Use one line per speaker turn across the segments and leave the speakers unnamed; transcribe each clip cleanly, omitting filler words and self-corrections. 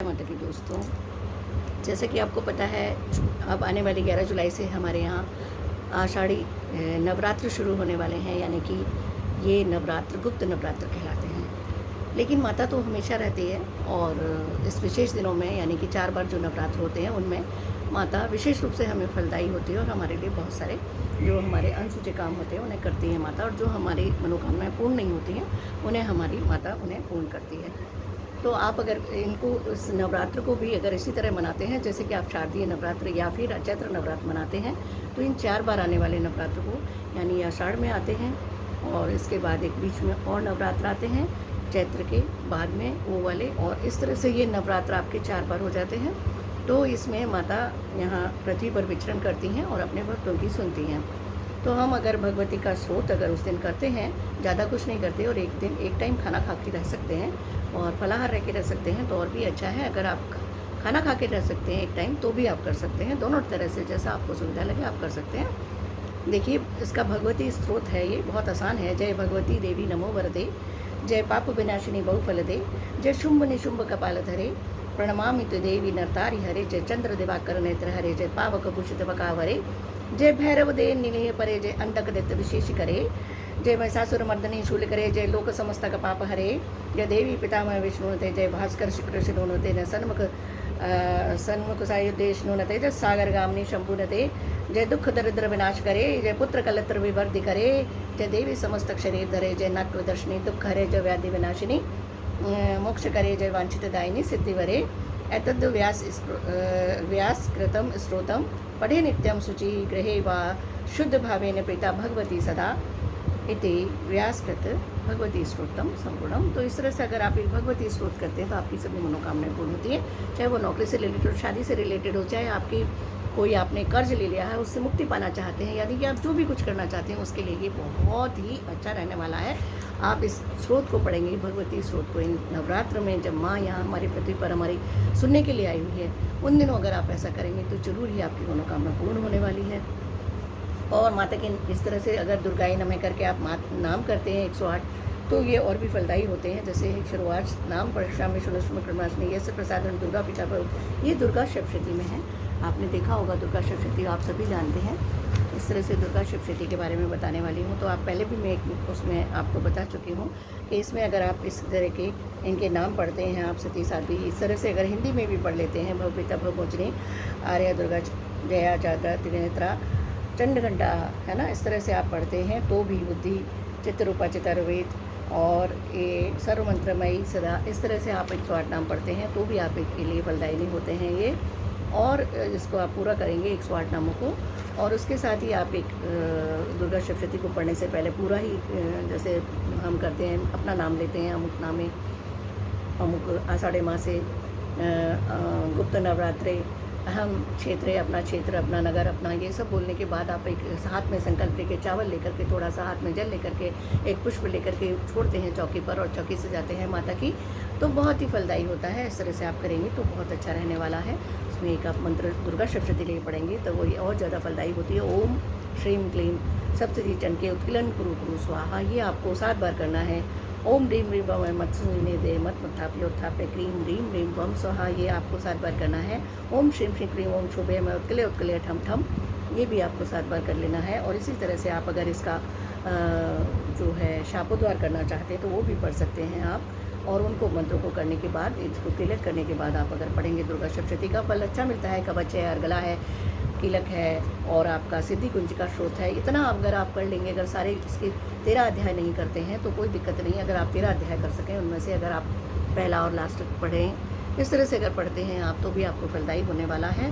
माता की दोस्तों, जैसा कि आपको पता है अब आने वाली 11 जुलाई से हमारे यहाँ आषाढ़ी नवरात्र शुरू होने वाले हैं, यानी कि ये नवरात्र गुप्त नवरात्र कहलाते हैं। लेकिन माता तो हमेशा रहती है और इस विशेष दिनों में यानी कि 4 बार जो नवरात्र होते हैं उनमें माता विशेष रूप से हमें फलदायी होती है और हमारे लिए बहुत सारे जो हमारे अनसूचे काम होते हैं उन्हें करती है माता, और जो हमारी मनोकामनाएँ पूर्ण नहीं होती हैं उन्हें हमारी माता उन्हें पूर्ण करती है। तो आप अगर इनको इस नवरात्र को भी अगर इसी तरह मनाते हैं जैसे कि आप शारदीय नवरात्र या फिर चैत्र नवरात्र मनाते हैं, तो इन 4 बार आने वाले नवरात्र को यानी आषाढ़ में आते हैं और इसके बाद एक बीच में और नवरात्र आते हैं चैत्र के बाद में वो वाले, और इस तरह से ये नवरात्र आपके 4 बार हो जाते हैं। तो इसमें माता यहाँ पृथ्वी पर विचरण करती हैं और अपने भक्तों की सुनती हैं। तो हम अगर भगवती का स्रोत अगर उस दिन करते हैं, ज़्यादा कुछ नहीं करते और एक दिन एक टाइम खाना खा के रह सकते हैं और फलाहार रह के रह सकते हैं तो और भी अच्छा है। अगर आप खाना खा के रह सकते हैं एक टाइम तो भी आप कर सकते हैं, दोनों तरह से जैसा आपको सुविधा लगे आप कर सकते हैं। देखिए इसका भगवती स्रोत है, ये बहुत आसान है। जय भगवती देवी नमो वरदे, जय पाप विनाशिनी बहुफल दे, जय शुंभ निशुंभ कपाल धरे, प्रणमामि तु देवी नरतारि हरे, जय चंद्र दिवाकर नेत्र हरे, जय पावक भूषित बकावरे, जय भैरव दे निलय परे, जय अंडक दत्त विशेष करे, जय महिषासुर मर्दनी शूल करे, जय लोक समस्त का पाप हरे, जय देवी पितामह विष्णुनते, जय भास्कर शुक्र शिरोनते, न सन्मुख सायुदेशनुनते, जय सागर गामनी शंभुनते, जय दुख दरिद्र विनाश करे, जय पुत्र कलत्र विवर्धि करे, जय देवी समस्त शरीर धरे, जय नक दर्शनी दुख हरे, जय व्याधि विनाशिनी मोक्ष करे, जय वांछित दायिनी सिद्धि वरे, एतद् व्यास कृतं स्रोतं पढ़े नित्यं शुचि गृहे वा शुद्ध भावेन प्रीता भगवती सदा इति व्यासकृत भगवती स्त्रोतम संपूर्णम। तो इस तरह से अगर आप एक भगवती स्त्रोत करते हैं तो आपकी सभी मनोकामनाएं पूर्ण होती है, चाहे वो नौकरी से रिलेटेड हो, शादी से रिलेटेड हो, चाहे आपकी कोई आपने कर्ज ले लिया है उससे मुक्ति पाना चाहते हैं, यानी कि आप जो भी कुछ करना चाहते हैं उसके लिए ये बहुत ही अच्छा रहने वाला है। आप इस स्रोत को पढ़ेंगे, भगवती स्रोत को, इन नवरात्र में जब माँ यहाँ हमारी पृथ्वी पर हमारी सुनने के लिए आई हुई है उन दिनों अगर आप ऐसा करेंगे तो जरूर ही आपकी मनोकामना पूर्ण होने वाली है। और माता के इस तरह से अगर दुर्गाई नमः करके आप नाम करते हैं 108 तो ये और भी फलदायी होते हैं। जैसे शुरुआत नाम परशुराम क्रमाशनी ये सब प्रसादन दुर्गा पिता पर, ये दुर्गा सप्तशती में है। आपने देखा होगा दुर्गा सप्तशती आप सभी जानते हैं। इस तरह से दुर्गा सप्तशती के बारे में बताने वाली हूँ। तो आप पहले भी मैं उसमें आपको बता चुकी हूँ कि इसमें अगर आप इस तरह के इनके नाम पढ़ते हैं, आप सती साध्वी इस तरह से अगर हिंदी में भी पढ़ लेते हैं, भवपिता भवमोचनी आर्या दुर्गा जया चाद्रा त्रिनेत्रा चंडघंटा, है ना, इस तरह से आप पढ़ते हैं तो भी बुद्धि चित्ररूपा चितारवेद और ये सर्वमंत्रमयी सदा, इस तरह से आप 108 नाम पढ़ते हैं तो भी आप के लिए फलदायी होते हैं ये। और इसको आप पूरा करेंगे 108 नामों को, और उसके साथ ही आप एक दुर्गा सप्तशती को पढ़ने से पहले पूरा ही जैसे हम करते हैं अपना नाम लेते हैं, अमुक नामे अमुक आषाढ़े मासे गुप्त नवरात्रे अहम क्षेत्र, अपना क्षेत्र, अपना नगर, अपना, ये सब बोलने के बाद आप एक हाथ में संकल्प लेके चावल लेकर के, थोड़ा सा हाथ में जल लेकर के, एक पुष्प लेकर के छोड़ते हैं चौकी पर और चौकी से जाते हैं माता की, तो बहुत ही फलदायी होता है। इस तरह से आप करेंगे तो बहुत अच्छा रहने वाला है। उसमें एक आप मंत्र दुर्गा सप्तशती लिए पढ़ेंगे तो वो और ज़्यादा फलदायी होती है। ओम श्रीम क्लीम सप्तशती चंके उत्किलन कुरु कुरु स्वाहा, ये आपको 7 बार करना है। ओम ह्रीम ह्रीम वम मत्सुने दे मत मत्थाप्योत्थाप्य क्रीम ह्रीम ह्रीम वम स्वाहा, ये आपको 7 बार करना है। ओम श्रीम श्री क्रीम ओम शोभे मैं उत्कले उत्कले ठम ठम, ये भी आपको 7 बार कर लेना है। और इसी तरह से आप अगर इसका जो है शापोद्वार करना चाहते हैं तो वो भी पढ़ सकते हैं आप। और उनको मंत्रों को करने के बाद, इसको तिलक करने के बाद आप अगर पढ़ेंगे दुर्गा सप्तशती का फल अच्छा मिलता है। कवच है, अर्गला है, किलक है और आपका सिद्धि कुंज का स्रोत है। इतना अगर आप कर लेंगे, अगर सारे इसके 13 अध्याय नहीं करते हैं तो कोई दिक्कत नहीं। अगर आप 13 अध्याय कर सकें उनमें से अगर आप पहला और लास्ट पढ़ें, इस तरह से अगर पढ़ते हैं आप तो भी आपको फलदायी होने वाला है।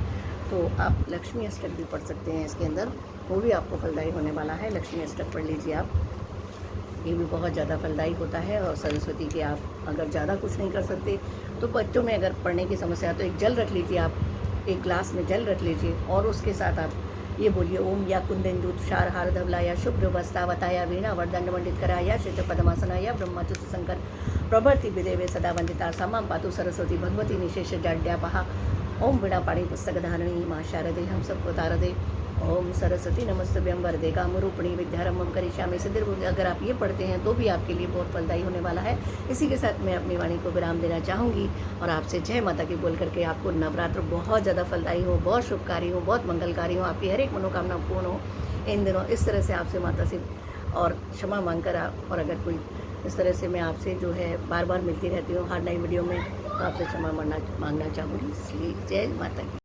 तो आप लक्ष्मी अष्टक भी पढ़ सकते हैं इसके अंदर, वो भी आपको फलदायी होने वाला है। लक्ष्मी अष्टक पढ़ लीजिए आप, ये भी बहुत ज़्यादा फलदायी होता है। और सरस्वती के आप अगर ज़्यादा कुछ नहीं कर सकते तो बच्चों में अगर पढ़ने की समस्या है तो एक जल रख लीजिए, आप एक ग्लास में जल रख लीजिए और उसके साथ आप ये बोलिए ओम या कुंदेन्दु तुषार हार धवला या शुभ्र वस्तावता या वीणा वर्धन मंडित करा या श्वेत पद्मासना या ब्रह्मच्युत शंकर प्रभृति विदेवे सदा वंदिता समां पातु सरस्वती भगवती निशेष जाड्यापहा ओम वीणा पाणी पुस्तक धारिणी माँ शारदे हम सबको तारदे। ओम सरस्वती नमस्तुभ्यं वरदे कामरूपिणी विद्यारंभम करिष्यामि सिद्धिर्भुवि। अगर आप ये पढ़ते हैं तो भी आपके लिए बहुत फलदायी होने वाला है। इसी के साथ मैं अपनी वाणी को विराम देना चाहूँगी और आपसे जय माता की बोल करके आपको नवरात्र बहुत ज़्यादा फलदायी हो, बहुत शुभकारी हो, बहुत मंगलकारी हो, आपकी हर एक मनोकामना पूर्ण हो इन दिनों। इस तरह से आपसे माता से और क्षमा मांग कर आप, और अगर कोई इस तरह से मैं आपसे जो है बार बार मिलती रहती हूँ हर नई वीडियो में, तो आपसे क्षमा मांगना चाहूँगी। इसलिए जय माता की।